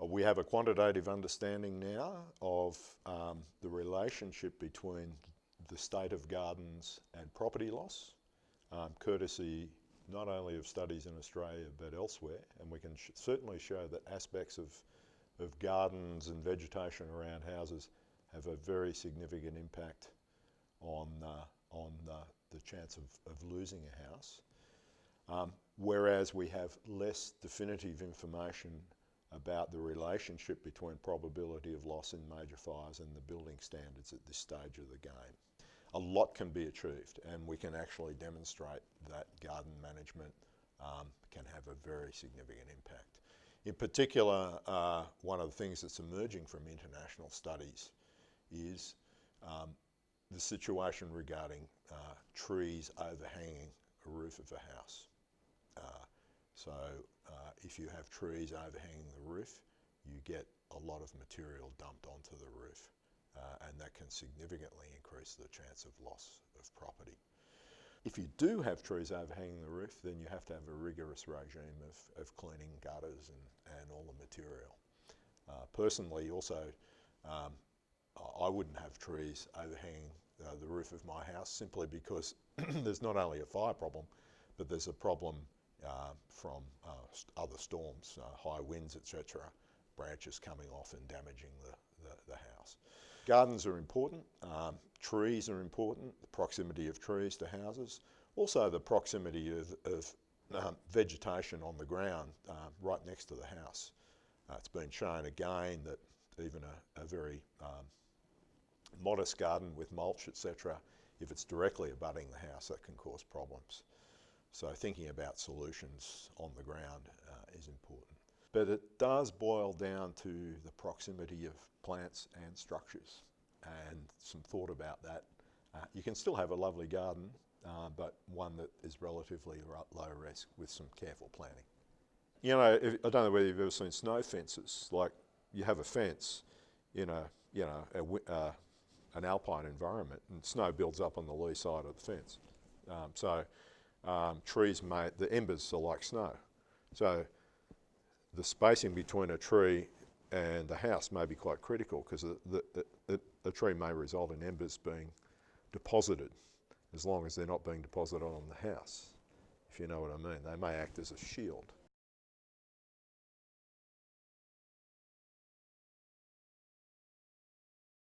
We have a quantitative understanding now of the relationship between the state of gardens and property loss, courtesy not only of studies in Australia but elsewhere, and we can certainly show that aspects of gardens and vegetation around houses have a very significant impact on the chance of losing a house. Whereas we have less definitive information about the relationship between probability of loss in major fires and the building standards at this stage of the game. A lot can be achieved, and we can actually demonstrate that garden management can have a very significant impact. In particular, one of the things that's emerging from international studies is the situation regarding trees overhanging a roof of a house. So if you have trees overhanging the roof, you get a lot of material dumped onto the roof, and that can significantly increase the chance of loss of property. If you do have trees overhanging the roof, then you have to have a rigorous regime of cleaning gutters and all the material. Personally also, I wouldn't have trees overhanging the roof of my house simply because there's not only a fire problem, but there's a problem from other storms, high winds, etc., branches coming off and damaging the house. Gardens are important, trees are important, the proximity of trees to houses, also the proximity of vegetation on the ground right next to the house. It's been shown again that even a very modest garden with mulch, etc., if it's directly abutting the house, that can cause problems. So thinking about solutions on the ground is important. But it does boil down to the proximity of plants and structures, and some thought about that. You can still have a lovely garden, but one that is relatively low risk with some careful planning. You know, I don't know whether you've ever seen snow fences. Like, you have a fence in an alpine environment, and snow builds up on the lee side of the fence. Trees the embers are like snow. So the spacing between a tree and the house may be quite critical, because the tree may result in embers being deposited, as long as they're not being deposited on the house, if you know what I mean. They may act as a shield.